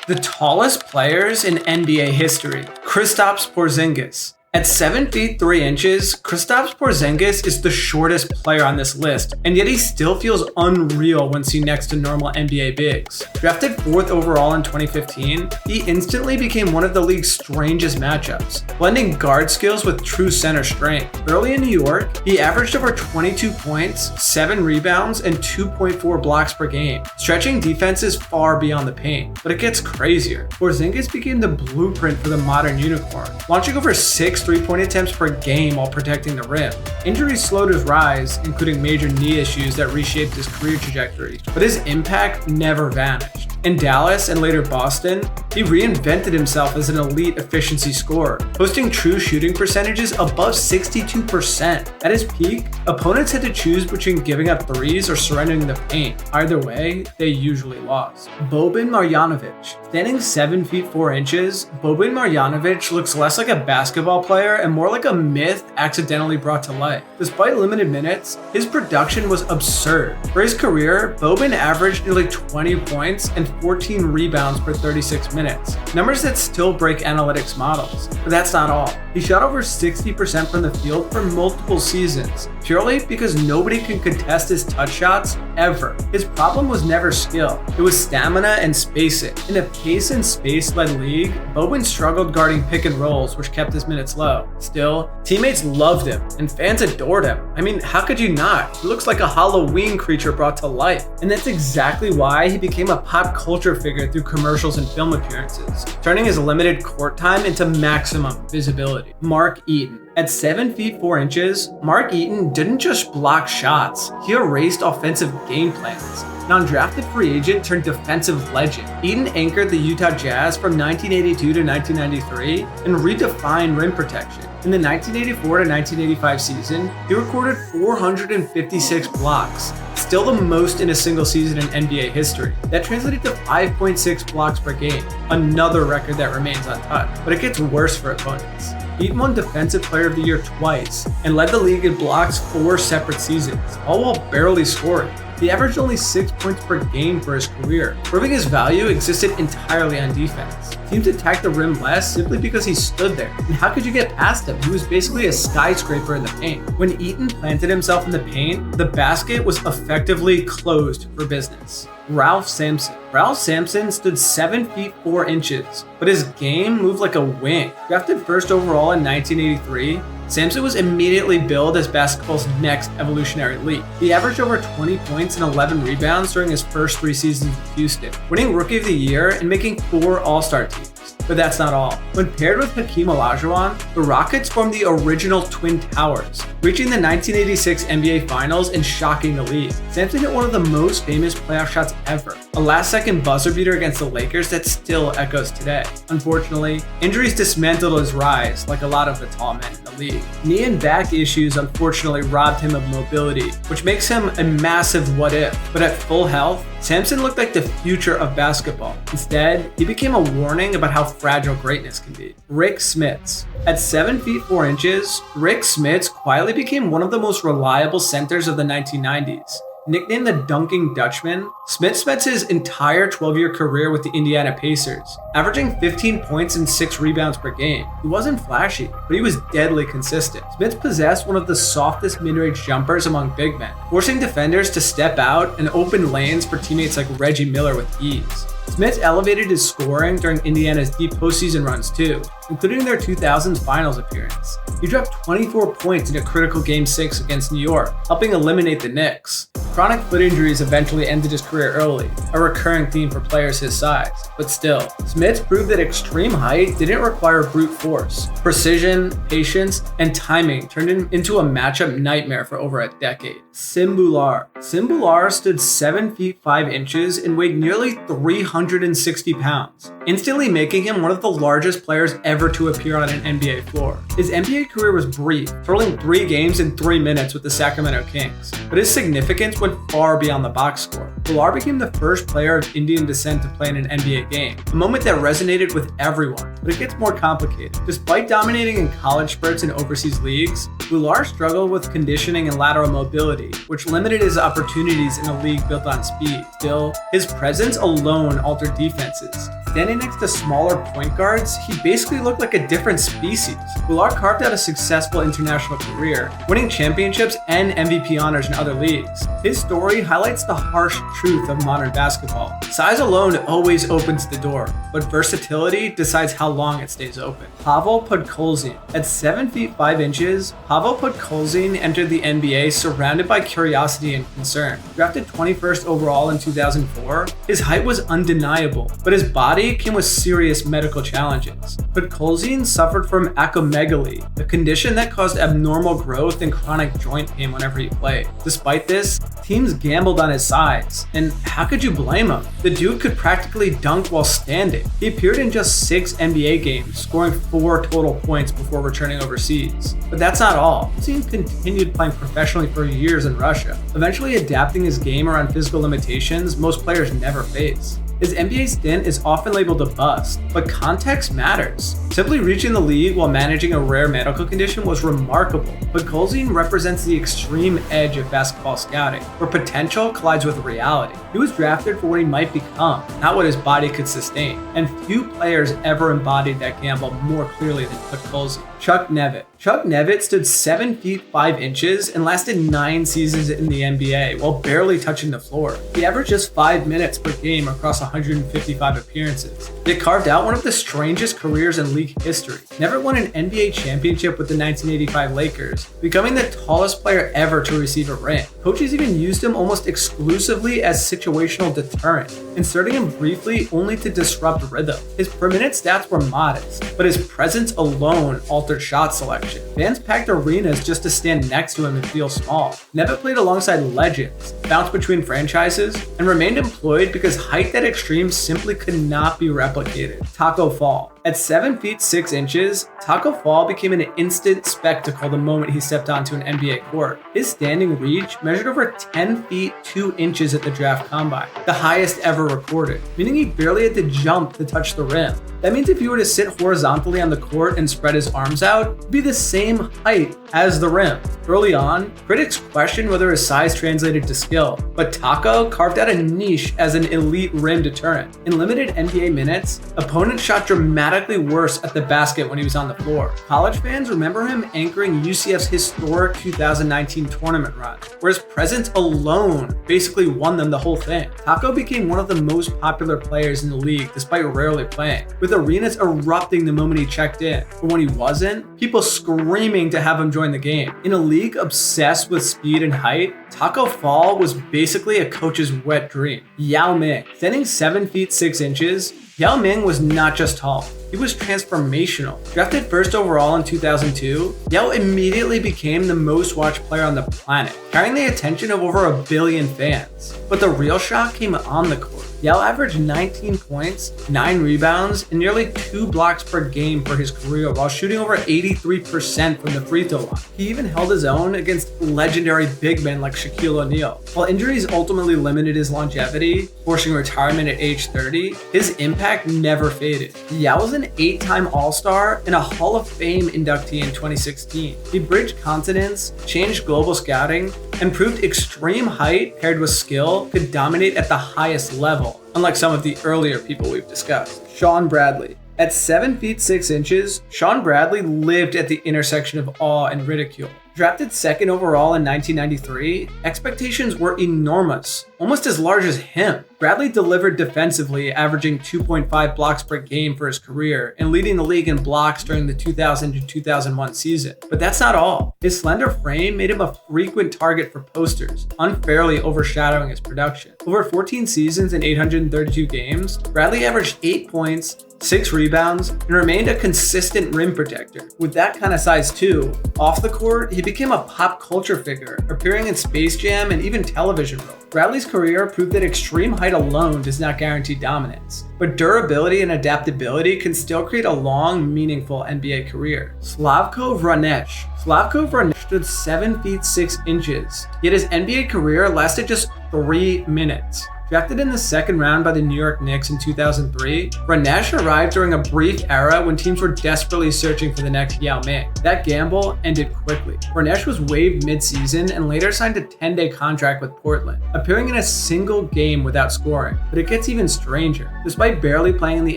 The tallest players in NBA history, Kristaps Porziņģis. At 7 feet 3 inches, Kristaps Porziņģis is the shortest player on this list, and yet he still feels unreal when seen next to normal NBA bigs. Drafted 4th overall in 2015, he instantly became one of the league's strangest matchups, blending guard skills with true center strength. Early in New York, he averaged over 22 points, 7 rebounds, and 2.4 blocks per game, stretching defenses far beyond the paint. But it gets crazier. Porziņģis became the blueprint for the modern unicorn, launching over 6 3-point attempts per game while protecting the rim. Injuries slowed his rise, including major knee issues that reshaped his career trajectory, but his impact never vanished. In Dallas and later Boston, he reinvented himself as an elite efficiency scorer, posting true shooting percentages above 62%. At his peak, opponents had to choose between giving up threes or surrendering the paint. Either way, they usually lost. Boban Marjanović. Standing 7 feet 4 inches, Boban Marjanović looks less like a basketball player and more like a myth accidentally brought to life. Despite limited minutes, his production was absurd. For his career, Boban averaged nearly 20 points and 14 rebounds per 36 minutes, numbers that still break analytics models. But that's not all. He shot over 60% from the field for multiple seasons, purely because nobody can contest his touch shots ever. His problem was never skill, it was stamina and spacing. In a pace and space-led league, Boban struggled guarding pick and rolls, which kept his minutes low. Still, teammates loved him, and fans adored him. I mean, how could you not? He looks like a Halloween creature brought to life. And that's exactly why he became a pop culture figure through commercials and film appearances, turning his limited court time into maximum visibility. Mark Eaton. At 7 feet 4 inches, Mark Eaton didn't just block shots, he erased offensive game plans. An undrafted free agent turned defensive legend, Eaton anchored the Utah Jazz from 1982 to 1993 and redefined rim protection. In the 1984 to 1985 season, he recorded 456 blocks, still the most in a single season in NBA history. That translated to 5.6 blocks per game, another record that remains untouched. But it gets worse for opponents. Eaton won Defensive Player of the Year twice and led the league in blocks 4 separate seasons, all while barely scoring. He averaged only 6 points per game for his career, proving his value existed entirely on defense. Teams attacked the rim less simply because he stood there, and how could you get past him? He was basically a skyscraper in the paint. When Eaton planted himself in the paint, the basket was effectively closed for business. Ralph Sampson. Ralph Sampson stood 7 feet 4 inches, but his game moved like a wing. Drafted 1st overall in 1983, Sampson was immediately billed as basketball's next evolutionary leap. He averaged over 20 points and 11 rebounds during his first 3 seasons with Houston, winning Rookie of the Year and making 4 All-Star teams. But that's not all. When paired with Hakeem Olajuwon, the Rockets formed the original Twin Towers, reaching the 1986 NBA Finals and shocking the league. Sampson hit one of the most famous playoff shots ever, a last-second buzzer beater against the Lakers that still echoes today. Unfortunately, injuries dismantled his rise, like a lot of the tall men in the league. Knee and back issues unfortunately robbed him of mobility, which makes him a massive what-if. But at full health, Sampson looked like the future of basketball. Instead, he became a warning about how fragile greatness can be. Rik Smits. At 7 feet 4 inches, Rik Smits quietly became one of the most reliable centers of the 1990s. Nicknamed the Dunking Dutchman, Smits spent his entire 12-year career with the Indiana Pacers, averaging 15 points and 6 rebounds per game. He wasn't flashy, but he was deadly consistent. Smits possessed one of the softest mid-range jumpers among big men, forcing defenders to step out and open lanes for teammates like Reggie Miller with ease. Smits elevated his scoring during Indiana's deep postseason runs too, including their 2000s finals appearance. He dropped 24 points in a critical Game 6 against New York, helping eliminate the Knicks. Chronic foot injuries eventually ended his career early, a recurring theme for players his size. But still, Smits proved that extreme height didn't require brute force. Precision, patience, and timing turned him into a matchup nightmare for over a decade. Bhullar. Bhullar stood 7 feet 5 inches and weighed nearly 360 pounds, instantly making him one of the largest players ever to appear on an NBA floor. His NBA career was brief, totaling 3 games in 3 minutes with the Sacramento Kings, but his significance went far beyond the box score. Bhullar became the first player of Indian descent to play in an NBA game, a moment that resonated with everyone. But it gets more complicated. Despite dominating in college spurts and overseas leagues, Bhullar struggled with conditioning and lateral mobility, agility, which limited his opportunities in a league built on speed. Still, his presence alone altered defenses. Standing next to smaller point guards, he basically looked like a different species. Bhullar carved out a successful international career, winning championships and MVP honors in other leagues. His story highlights the harsh truth of modern basketball. Size alone always opens the door, but versatility decides how long it stays open. Pavel Podkolzin. At 7 feet 5 inches, Pavel Podkolzin entered the NBA surrounded by curiosity and concern. Drafted 21st overall in 2004, his height was undeniable, but his body came with serious medical challenges. Podkolzin suffered from acromegaly, a condition that caused abnormal growth and chronic joint pain whenever he played. Despite this, teams gambled on his size, and how could you blame him? The dude could practically dunk while standing. He appeared in just 6 NBA games, scoring 4 total points before returning overseas. But that's not all. He continued playing professionally for years in Russia, eventually adapting his game around physical limitations most players never face. His NBA stint is often labeled a bust, but context matters. Simply reaching the league while managing a rare medical condition was remarkable. Podkolzin represents the extreme edge of basketball scouting, where potential collides with reality. He was drafted for what he might become, not what his body could sustain, and few players ever embodied that gamble more clearly than Podkolzin. Chuck Nevitt. Chuck Nevitt stood 7 feet 5 inches and lasted 9 seasons in the NBA while barely touching the floor. He averaged just 5 minutes per game across 155 appearances. Yet carved out one of the strangest careers in league history. Nevitt won an NBA championship with the 1985 Lakers, becoming the tallest player ever to receive a ring. Coaches even used him almost exclusively as situational deterrent, inserting him briefly only to disrupt rhythm. His per-minute stats were modest, but his presence alone altered shot selection. Fans packed arenas just to stand next to him and feel small. Nevitt played alongside legends, bounced between franchises, and remained employed because height at extremes simply could not be replicated. Tacko Fall. At 7 feet 6 inches, Tacko Fall became an instant spectacle the moment he stepped onto an NBA court. His standing reach measured over 10 feet 2 inches at the draft combine, the highest ever recorded, meaning he barely had to jump to touch the rim. That means if he were to sit horizontally on the court and spread his arms out, it'd be the same height as the rim. Early on, critics questioned whether his size translated to skill, but Tacko carved out a niche as an elite rim deterrent. In limited NBA minutes, opponents shot dramatically worse at the basket when he was on the floor. College fans remember him anchoring UCF's historic 2019 tournament run, where his presence alone basically won them the whole thing. Tacko became one of the most popular players in the league despite rarely playing, with arenas erupting the moment he checked in. But when he wasn't, people screaming to have him join the game. In a league obsessed with speed and height, Tacko Fall was basically a coach's wet dream. Yao Ming. Standing 7 feet 6 inches, Yao Ming was not just tall, he was transformational. Drafted first overall in 2002, Yao immediately became the most watched player on the planet, carrying the attention of over 1 billion fans. But the real shock came on the court. Yao averaged 19 points, 9 rebounds, and nearly 2 blocks per game for his career while shooting over 83% from the free throw line. He even held his own against legendary big men like Shaquille O'Neal. While injuries ultimately limited his longevity, forcing retirement at age 30, his impact never faded. Yao was an 8-time All-Star and a Hall of Fame inductee in 2016. He bridged continents, changed global scouting, and proved extreme height paired with skill could dominate at the highest level, unlike some of the earlier people we've discussed. Shawn Bradley. At 7 feet 6 inches, Shawn Bradley lived at the intersection of awe and ridicule. Drafted second overall in 1993, expectations were enormous, almost as large as him. Bradley delivered defensively, averaging 2.5 blocks per game for his career and leading the league in blocks during the 2000 to 2001 season. But that's not all. His slender frame made him a frequent target for posters, unfairly overshadowing his production. Over 14 seasons and 832 games, Bradley averaged 8 points, 6 rebounds, and remained a consistent rim protector. With that kind of size too, off the court, he became a pop culture figure, appearing in Space Jam and even television roles. Bradley's career proved that extreme height alone does not guarantee dominance, but durability and adaptability can still create a long, meaningful NBA career. Slavko Vraneš. Slavko Vraneš stood 7 feet 6 inches, yet his NBA career lasted just 3 minutes. Drafted in the second round by the New York Knicks in 2003, Vraneš arrived during a brief era when teams were desperately searching for the next Yao Ming. That gamble ended quickly. Vraneš was waived mid-season and later signed a 10-day contract with Portland, appearing in a single game without scoring. But it gets even stranger. Despite barely playing in the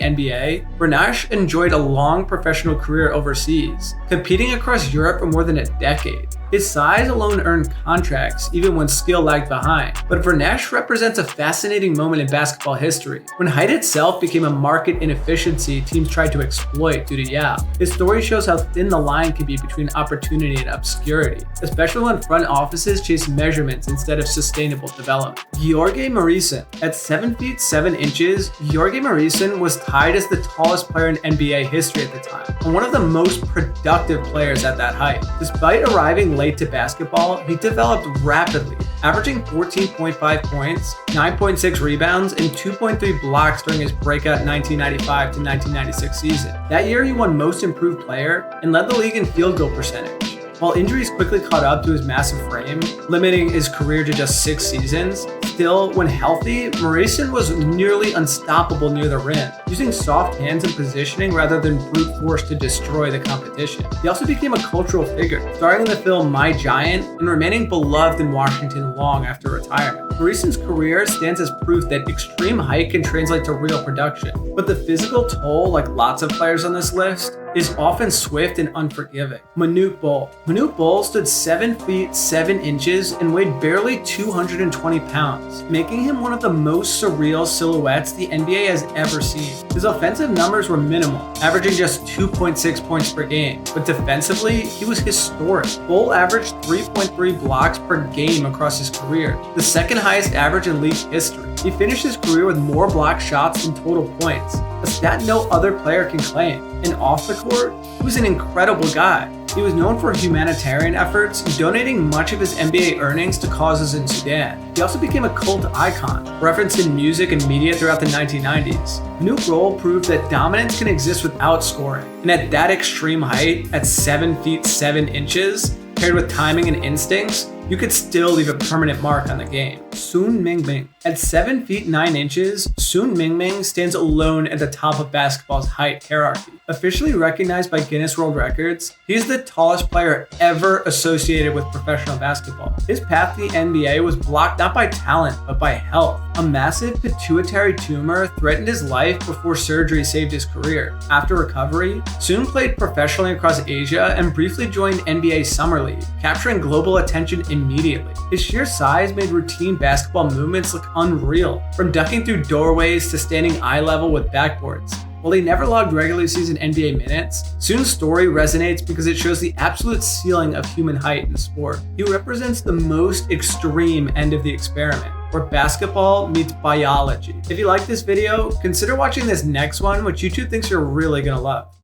NBA, Vraneš enjoyed a long professional career overseas, competing across Europe for more than a decade. His size alone earned contracts even when skill lagged behind. But Vraneš represents a fascinating moment in basketball history, when height itself became a market inefficiency teams tried to exploit due to Yao. His story shows how thin the line can be between opportunity and obscurity, especially when front offices chase measurements instead of sustainable development. Gheorghe Mureșan. At 7 feet 7 inches, Gheorghe Mureșan was tied as the tallest player in NBA history at the time, and one of the most productive players at that height. Despite arriving late to basketball, he developed rapidly, averaging 14.5 points, 9.6 rebounds, and 2.3 blocks during his breakout 1995 to 1996 season. That year, he won Most Improved Player and led the league in field goal percentage. While injuries quickly caught up to his massive frame, limiting his career to just 6 seasons, still, when healthy, Mureșan was nearly unstoppable near the rim, using soft hands and positioning rather than brute force to destroy the competition. He also became a cultural figure, starring in the film My Giant and remaining beloved in Washington long after retirement. Mureșan's career stands as proof that extreme height can translate to real production, but the physical toll, like lots of players on this list, is often swift and unforgiving. Manute Bol. Manute Bol stood 7 feet 7 inches and weighed barely 220 pounds, making him one of the most surreal silhouettes the NBA has ever seen. His offensive numbers were minimal, averaging just 2.6 points per game, but defensively, he was historic. Bol averaged 3.3 blocks per game across his career, the second highest average in league history. He finished his career with more block shots than total points, a stat no other player can claim. And off the court, he was an incredible guy. He was known for humanitarian efforts, donating much of his NBA earnings to causes in Sudan. He also became a cult icon, referenced in music and media throughout the 1990s. Manute Bol proved that dominance can exist without scoring, and at that extreme height, at 7 feet 7 inches, paired with timing and instincts, you could still leave a permanent mark on the game. Sun Mingming. At 7 feet 9 inches, Sun Mingming stands alone at the top of basketball's height hierarchy. Officially recognized by Guinness World Records, he is the tallest player ever associated with professional basketball. His path to the NBA was blocked not by talent, but by health. A massive pituitary tumor threatened his life before surgery saved his career. After recovery, Sun played professionally across Asia and briefly joined NBA Summer League, capturing global attention immediately. His sheer size made routine basketball movements look unreal, from ducking through doorways to standing eye level with backboards. While he never logged regular season NBA minutes, Sun's story resonates because it shows the absolute ceiling of human height in sport. He represents the most extreme end of the experiment, where basketball meets biology. If you like this video, consider watching this next one, which YouTube thinks you're really gonna love.